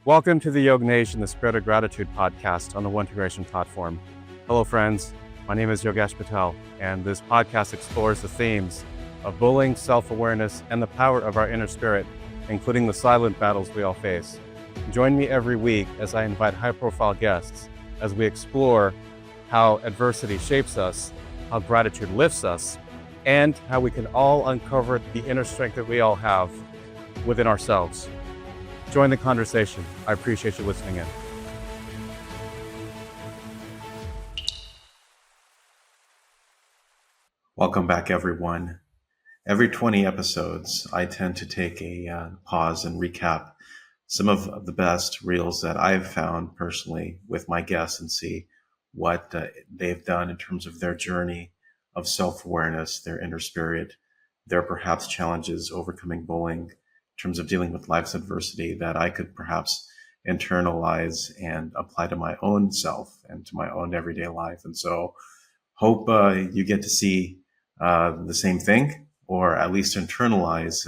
Welcome to the YoggNation, the Spirit of Gratitude podcast on the One-Integration platform. Hello, friends. My name is Yogesh Patel, and this podcast explores the themes of bullying, self-awareness, and the power of our inner spirit, including the silent battles we all face. Join me every week as I invite high-profile guests as we explore how adversity shapes us, how gratitude lifts us, and how we can all uncover the inner strength that we all have within ourselves. Join the conversation. I appreciate you listening in. Welcome back, everyone. Every 20 episodes, I tend to take a pause and recap some of the best reels that I've found personally with my guests and see what they've done in terms of their journey of self-awareness, their inner spirit, their perhaps challenges overcoming bullying, in terms of dealing with life's adversity that I could perhaps internalize and apply to my own self and to my own everyday life. And so hope you get to see the same thing, or at least internalize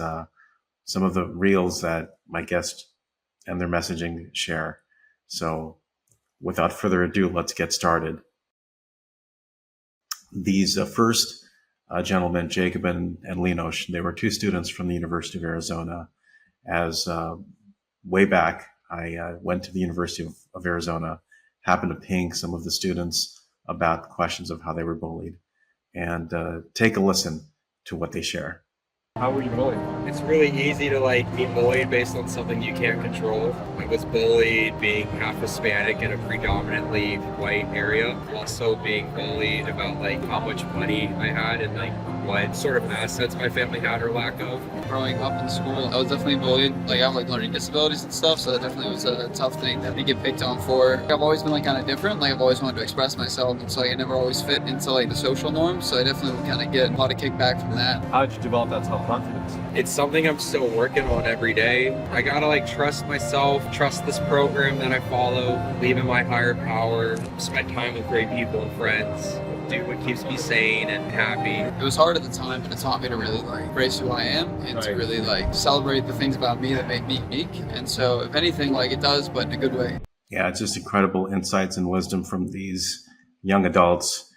some of the reels that my guests and their messaging share. So without further ado, let's get started. These first gentlemen, Jacob and Lenosh, they were two students from the University of Arizona. As way back, I went to the University of Arizona, happened to ping some of the students about questions of how they were bullied, and take a listen to what they share. How were you bullied? It's really easy to be bullied based on something you can't control. I was bullied being half Hispanic in a predominantly white area. Also being bullied about how much money I had and what sort of assets my family had or lack of. Growing up in school, I was definitely bullied. I have learning disabilities and stuff, so that definitely was a tough thing that I get picked on for. I've always been kind of different. I've always wanted to express myself, and so I never always fit into the social norms. So I definitely would kind of get a lot of kickback from that. How did you develop that self-confidence? It's something I'm still working on every day. I gotta trust myself, trust this program that I follow, believe in my higher power, spend time with great people and friends, do what keeps me sane and happy. It was hard at the time, but it taught me to really embrace who I am and to really celebrate the things about me that make me unique. And so if anything, it does, but in a good way. Yeah, it's just incredible insights and wisdom from these young adults.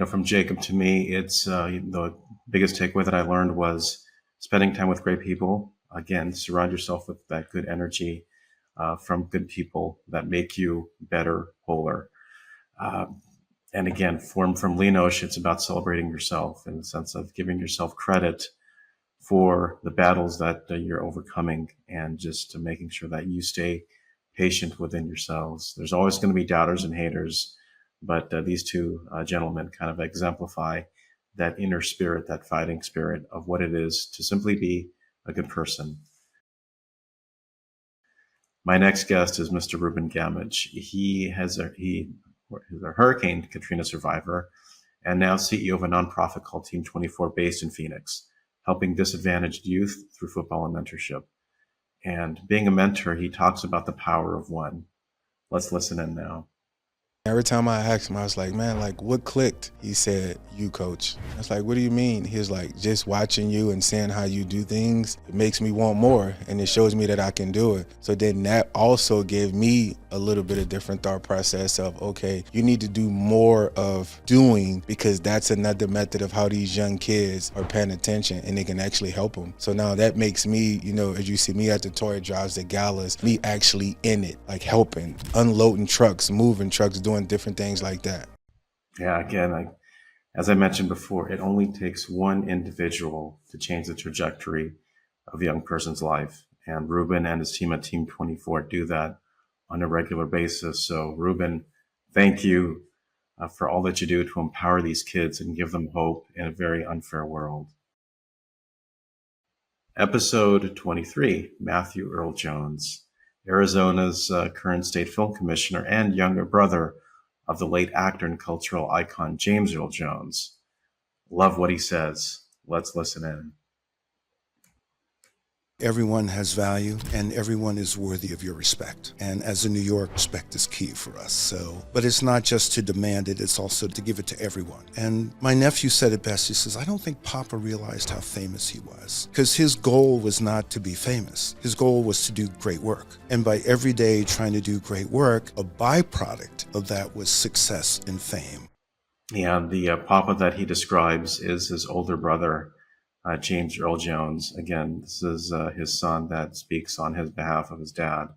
From Jacob to me, it's the biggest takeaway that I learned was spending time with great people. Again, surround yourself with that good energy from good people that make you better, wholer. And again, from Lenosh, it's about celebrating yourself in the sense of giving yourself credit for the battles that you're overcoming, and just making sure that you stay patient within yourselves. There's always going to be doubters and haters, but these two gentlemen kind of exemplify that inner spirit, that fighting spirit of what it is to simply be a good person. My next guest is Mr. Ruben Gamage. He's a Hurricane Katrina survivor and now CEO of a nonprofit called Team 24 based in Phoenix, helping disadvantaged youth through football and mentorship. And being a mentor, he talks about the power of one. Let's listen in now. Every time I asked him, I was like, man, what clicked? He said, you, coach. I was like, what do you mean? He was like, just watching you and seeing how you do things, it makes me want more, and it shows me that I can do it. So then that also gave me a little bit of different thought process of, okay, you need to do more of doing, because that's another method of how these young kids are paying attention and they can actually help them. So now that makes me, as you see me at the toy drives, the galas, me actually in it, helping, unloading trucks, moving trucks, doing different things like that. Yeah, again, as I mentioned before, it only takes one individual to change the trajectory of a young person's life. And Ruben and his team at Team 24 do that on a regular basis. So Ruben, thank you for all that you do to empower these kids and give them hope in a very unfair world. Episode 23, Matthew Earl Jones, Arizona's current state film commissioner and younger brother of the late actor and cultural icon James Earl Jones. Love what he says. Let's listen in. Everyone has value and everyone is worthy of your respect. And as a New York, respect is key for us. But it's not just to demand it, it's also to give it to everyone. And my nephew said it best. He says, I don't think Papa realized how famous he was, because his goal was not to be famous. His goal was to do great work. And by every day trying to do great work, a byproduct of that was success and fame. Yeah, the Papa that he describes is his older brother, James Earl Jones. Again, this is his son that speaks on his behalf of his dad.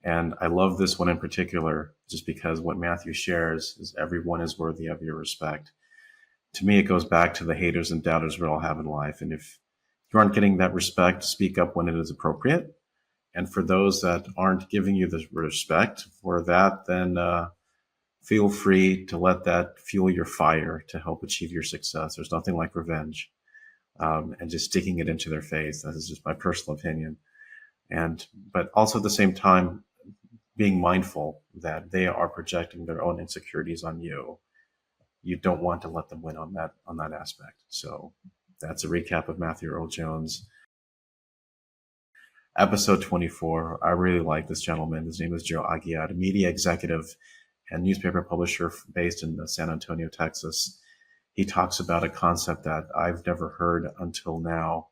And I love this one in particular, just because what Matthew shares is everyone is worthy of your respect. To me, it goes back to the haters and doubters we all have in life. And if you aren't getting that respect, speak up when it is appropriate. And for those that aren't giving you the respect for that, then feel free to let that fuel your fire to help achieve your success. There's nothing like revenge. And just sticking it into their face. That is just my personal opinion. But also at the same time, being mindful that they are projecting their own insecurities on you. You don't want to let them win on that aspect. So that's a recap of Matthew Earl Jones. Episode 24. I really like this gentleman. His name is Joe Aguiar, a media executive and newspaper publisher based in San Antonio, Texas. He talks about a concept that I've never heard until now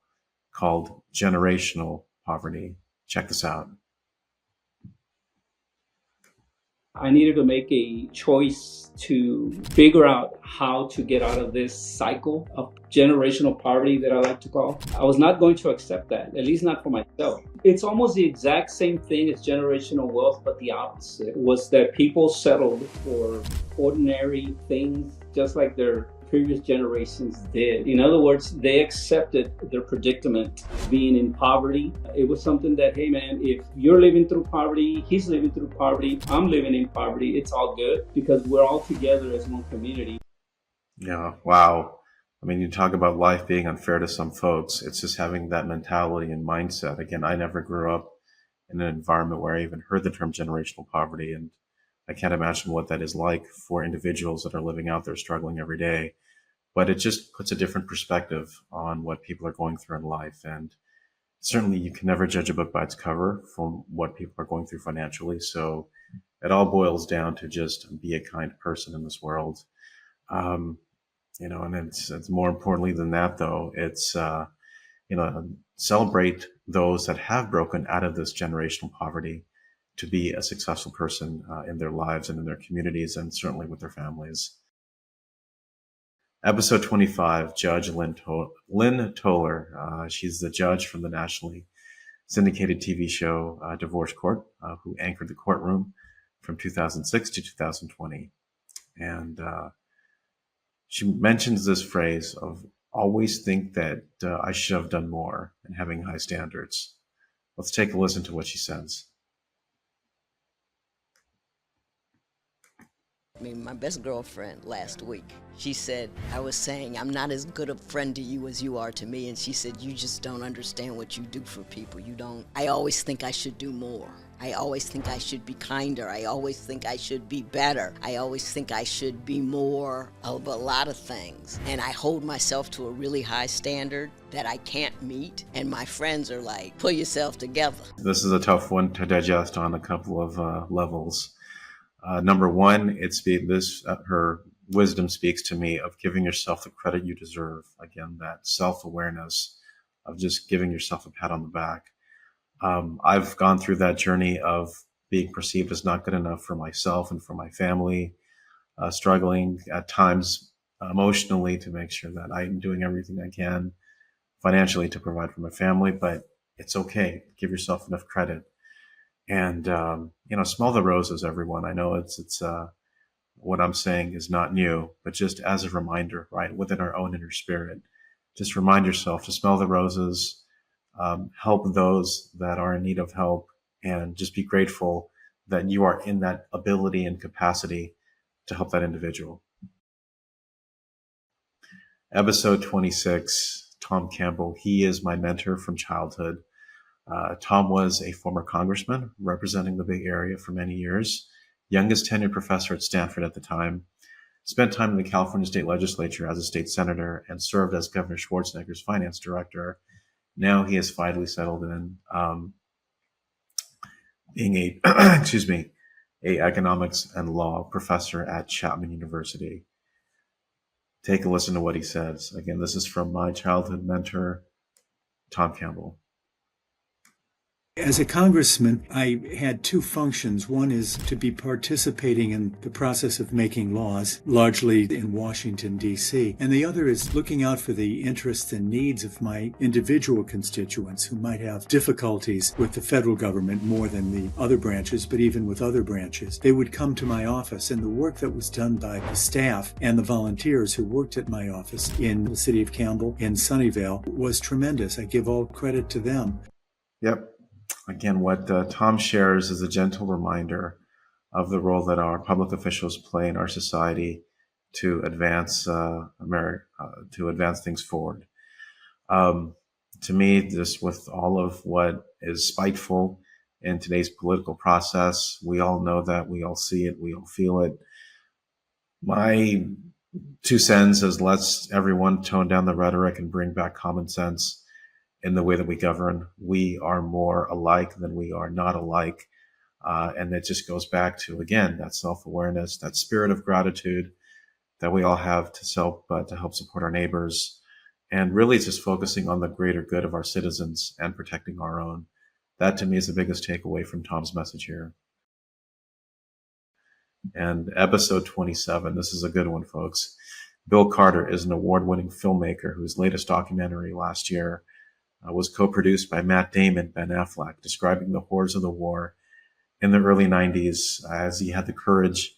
called generational poverty. Check this out. I needed to make a choice to figure out how to get out of this cycle of generational poverty that I like to call. I was not going to accept that, at least not for myself. It's almost the exact same thing as generational wealth, but the opposite was that people settled for ordinary things just like their previous generations did. In other words, they accepted their predicament, being in poverty. It was something that, hey man, if you're living through poverty, he's living through poverty, I'm living in poverty, it's all good because we're all together as one community. Yeah, wow. I mean, you talk about life being unfair to some folks. It's just having that mentality and mindset. Again, I never grew up in an environment where I even heard the term generational poverty, and I can't imagine what that is like for individuals that are living out there struggling every day. But it just puts a different perspective on what people are going through in life. And certainly you can never judge a book by its cover from what people are going through financially. So it all boils down to just be a kind person in this world. And it's more importantly than that, though, it's, celebrate those that have broken out of this generational poverty to be a successful person in their lives and in their communities, and certainly with their families. Episode 25, Judge Lynn Toller. She's the judge from the nationally syndicated TV show Divorce Court, who anchored the courtroom from 2006 to 2020. And she mentions this phrase of always think that I should have done more and having high standards. Let's take a listen to what she says. I mean, my best girlfriend last week, she said, I was saying, I'm not as good a friend to you as you are to me. And she said, you just don't understand what you do for people. You don't. I always think I should do more. I always think I should be kinder. I always think I should be better. I always think I should be more of a lot of things. And I hold myself to a really high standard that I can't meet. And my friends are like, pull yourself together. This is a tough one to digest on a couple of levels. Number one, her wisdom speaks to me of giving yourself the credit you deserve. Again, that self-awareness of just giving yourself a pat on the back. I've gone through that journey of being perceived as not good enough for myself and for my family, struggling at times emotionally to make sure that I'm doing everything I can financially to provide for my family, but it's okay. Give yourself enough credit. And, smell the roses, everyone. I know it's what I'm saying is not new, but just as a reminder, right, within our own inner spirit, just remind yourself to smell the roses, help those that are in need of help, and just be grateful that you are in that ability and capacity to help that individual. Episode 26, Tom Campbell. He is my mentor from childhood. Tom was a former congressman representing the Bay Area for many years, youngest tenured professor at Stanford at the time, spent time in the California state legislature as a state senator, and served as Governor Schwarzenegger's finance director Now he has finally settled in, being a, excuse me, a economics and law professor at Chapman University. Take a listen to what he says. Again, this is from my childhood mentor, Tom Campbell. As a congressman, I had two functions. One is to be participating in the process of making laws, largely in Washington, D.C. And the other is looking out for the interests and needs of my individual constituents who might have difficulties with the federal government more than the other branches, but even with other branches. They would come to my office, and the work that was done by the staff and the volunteers who worked at my office in the city of Campbell, in Sunnyvale, was tremendous. I give all credit to them. Yep. Again, what Tom shares is a gentle reminder of the role that our public officials play in our society to advance America, to advance things forward. To me, just with all of what is spiteful in today's political process, we all know that, we all see it, we all feel it. My 2 cents is, let's everyone tone down the rhetoric and bring back common sense in the way that we govern. We are more alike than we are not alike. And it just goes back to, again, that self-awareness, that spirit of gratitude that we all have to help support our neighbors. And really just focusing on the greater good of our citizens and protecting our own. That to me is the biggest takeaway from Tom's message here. And episode 27, this is a good one, folks. Bill Carter is an award-winning filmmaker whose latest documentary last year was co-produced by Matt Damon, Ben Affleck, describing the horrors of the war in the early 90s, as he had the courage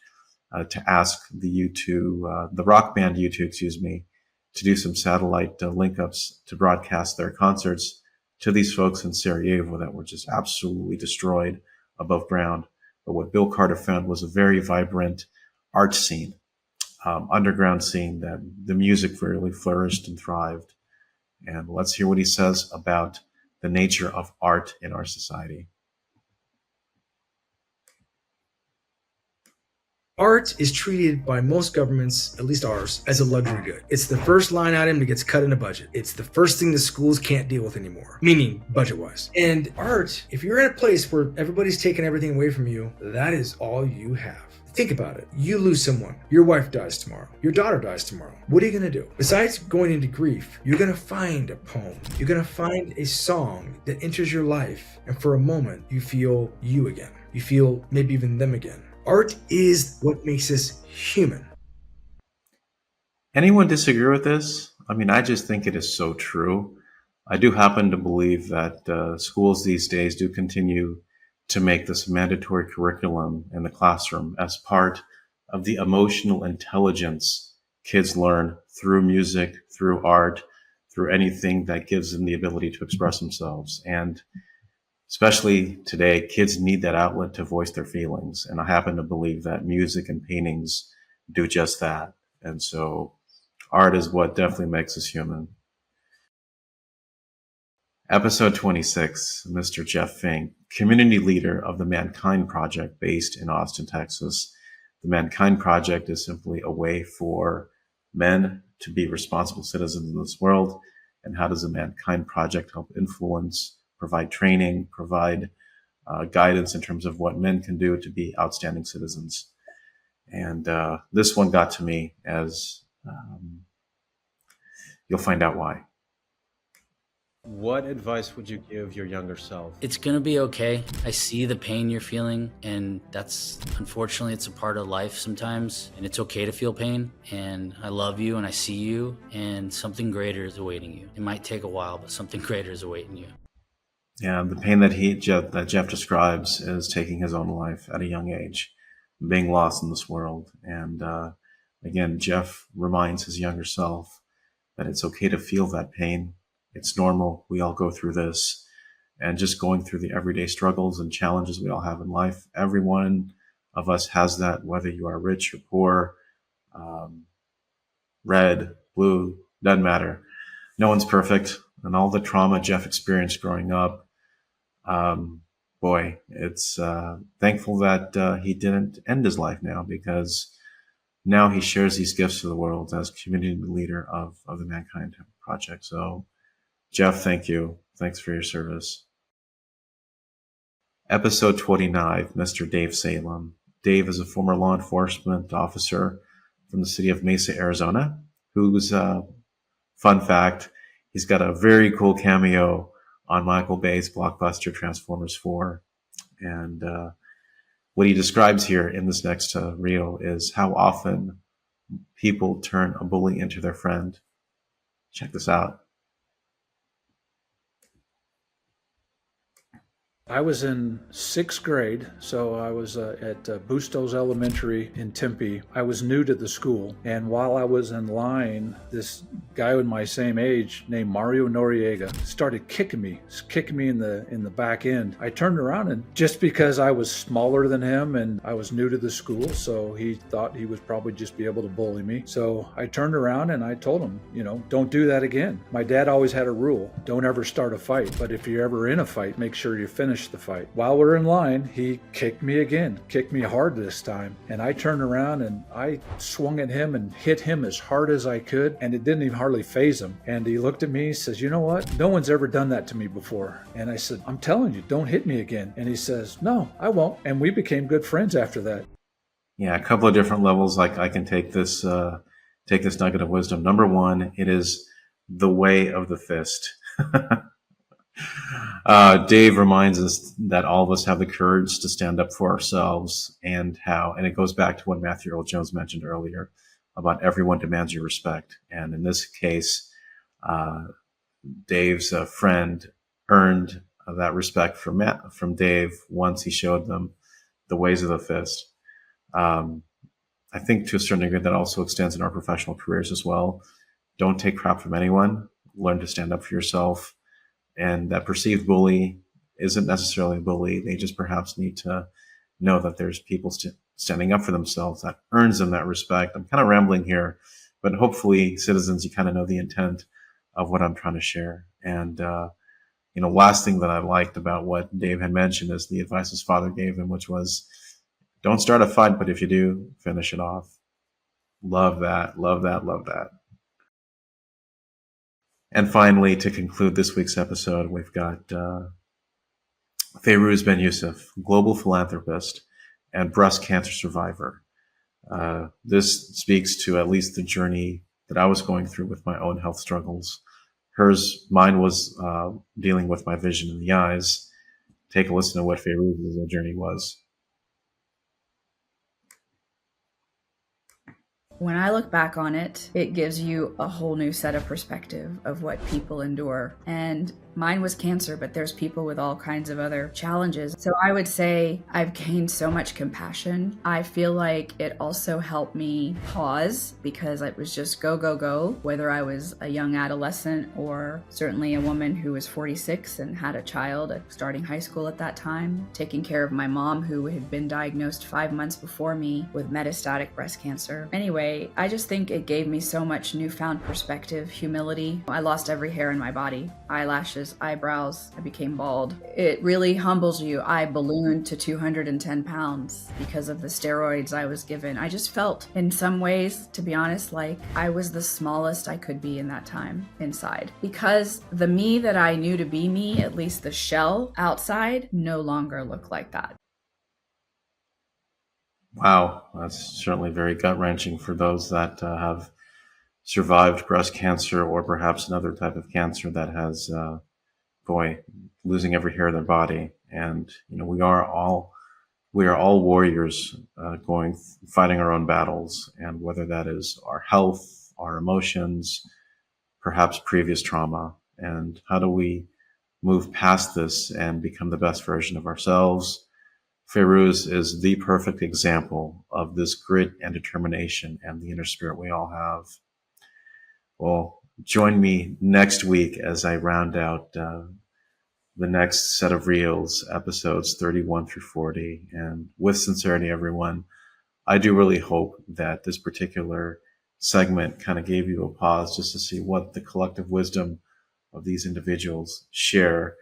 to ask the rock band U2, to do some satellite link-ups to broadcast their concerts to these folks in Sarajevo that were just absolutely destroyed above ground. But what Bill Carter found was a very vibrant art scene, underground scene, that the music really flourished and thrived. And let's hear what he says about the nature of art in our society. Art is treated by most governments, at least ours, as a luxury good. It's the first line item that gets cut in a budget. It's the first thing the schools can't deal with anymore, meaning budget-wise. And art, if you're in a place where everybody's taking everything away from you, that is all you have. Think about it. You lose someone. Your wife dies tomorrow. Your daughter dies tomorrow. What are you going to do? Besides going into grief, you're going to find a poem. You're going to find a song that enters your life. And for a moment, you feel you again. You feel maybe even them again. Art is what makes us human. Anyone disagree with this? I mean, I just think it is so true. I do happen to believe that schools these days do continue to make this mandatory curriculum in the classroom as part of the emotional intelligence kids learn through music, through art, through anything that gives them the ability to express themselves. And especially today, kids need that outlet to voice their feelings. And I happen to believe that music and paintings do just that. And so art is what definitely makes us human. Episode 26, Mr. Jeff Fink, community leader of the Mankind Project based in Austin, Texas. The Mankind Project is simply a way for men to be responsible citizens in this world. And how does the Mankind Project help influence, provide training, provide guidance in terms of what men can do to be outstanding citizens? And this one got to me, as you'll find out why. What advice would you give your younger self? It's gonna be okay. I see the pain you're feeling, and unfortunately, it's a part of life sometimes, and it's okay to feel pain. And I love you, and I see you, and something greater is awaiting you. It might take a while, but something greater is awaiting you. Yeah, the pain that Jeff describes is taking his own life at a young age, being lost in this world. And again, Jeff reminds his younger self that it's okay to feel that pain. It's normal. We all go through this. And just going through the everyday struggles and challenges we all have in life. Every one of us has that, whether you are rich or poor, red, blue, doesn't matter. No one's perfect. And all the trauma Jeff experienced growing up, it's thankful that he didn't end his life now, because now he shares these gifts to the world as community leader of the Mankind Project. So Jeff, thank you. Thanks for your service. Episode 29, Mr. Dave Salem. Dave is a former law enforcement officer from the city of Mesa, Arizona, who's, fun fact, he's got a very cool cameo on Michael Bay's blockbuster Transformers 4. And what he describes here in this next reel is how often people turn a bully into their friend. Check this out. I was in 6th grade, so I was at Bustos Elementary in Tempe. I was new to the school, and while I was in line, this guy with my same age named Mario Noriega started kicking me in the back end. I turned around, and just because I was smaller than him and I was new to the school, so he thought he would probably just be able to bully me. So I turned around and I told him, don't do that again. My dad always had a rule: don't ever start a fight, but if you're ever in a fight, make sure you finish the fight. While we're in line, he kicked me again, kicked me hard this time. And I turned around and I swung at him and hit him as hard as I could. And it didn't even hardly faze him. And he looked at me, he says, "You know what? No one's ever done that to me before." And I said, "I'm telling you, don't hit me again." And he says, "No, I won't." And we became good friends after that. Yeah, a couple of different levels. Like I can take this nugget of wisdom. Number one, it is the way of the fist. Dave reminds us that all of us have the courage to stand up for ourselves, and it goes back to what Matthew Earl Jones mentioned earlier about everyone demands your respect. And in this case, Dave's friend earned that respect from Dave once he showed them the ways of the fist. I think to a certain degree that also extends in our professional careers as well. Don't take crap from anyone. Learn to stand up for yourself. And that perceived bully isn't necessarily a bully. They just perhaps need to know that there's people standing up for themselves that earns them that respect. I'm kind of rambling here, but hopefully, citizens, you kind of know the intent of what I'm trying to share. And, last thing that I liked about what Dave had mentioned is the advice his father gave him, which was, don't start a fight, but if you do, finish it off. Love that, love that, love that. And finally, to conclude this week's episode, we've got Fayrouz Ben Yusuf, global philanthropist and breast cancer survivor. This speaks to at least the journey that I was going through with my own health struggles. Mine was dealing with my vision in the eyes. Take a listen to what Fayrouz's journey was. When I look back on it, it gives you a whole new set of perspective of what people endure. And mine was cancer, but there's people with all kinds of other challenges. So I would say I've gained so much compassion. I feel like it also helped me pause because it was just go, go, go, whether I was a young adolescent or certainly a woman who was 46 and had a child starting high school at that time, taking care of my mom who had been diagnosed 5 months before me with metastatic breast cancer. Anyway, I just think it gave me so much newfound perspective, humility. I lost every hair in my body, eyelashes, eyebrows. I became bald. It really humbles you. I ballooned to 210 pounds because of the steroids I was given. I just felt, in some ways, to be honest, like I was the smallest I could be in that time inside. Because the me that I knew to be me, at least the shell outside, no longer looked like that. Wow, that's certainly very gut-wrenching for those that have survived breast cancer or perhaps another type of cancer that has, losing every hair in their body. And we are all warriors, fighting our own battles, and whether that is our health, our emotions, perhaps previous trauma, and how do we move past this and become the best version of ourselves. Fayrouz is the perfect example of this grit and determination and the inner spirit we all have. Well, join me next week as I round out the next set of reels, episodes 31 through 40. And with sincerity, everyone, I do really hope that this particular segment kind of gave you a pause just to see what the collective wisdom of these individuals share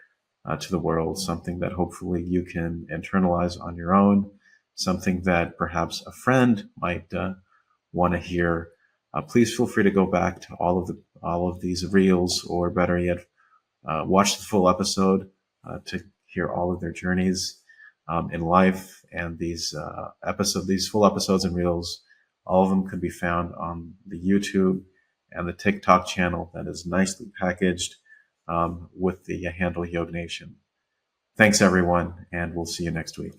to the world, something that hopefully you can internalize on your own, something that perhaps a friend might want to hear. Please feel free to go back to all of these reels, or better yet, watch the full episode to hear all of their journeys in life. And these full episodes and reels, all of them can be found on the YouTube and the TikTok channel that is nicely packaged with the handle YoggNation. Thanks, everyone, and we'll see you next week.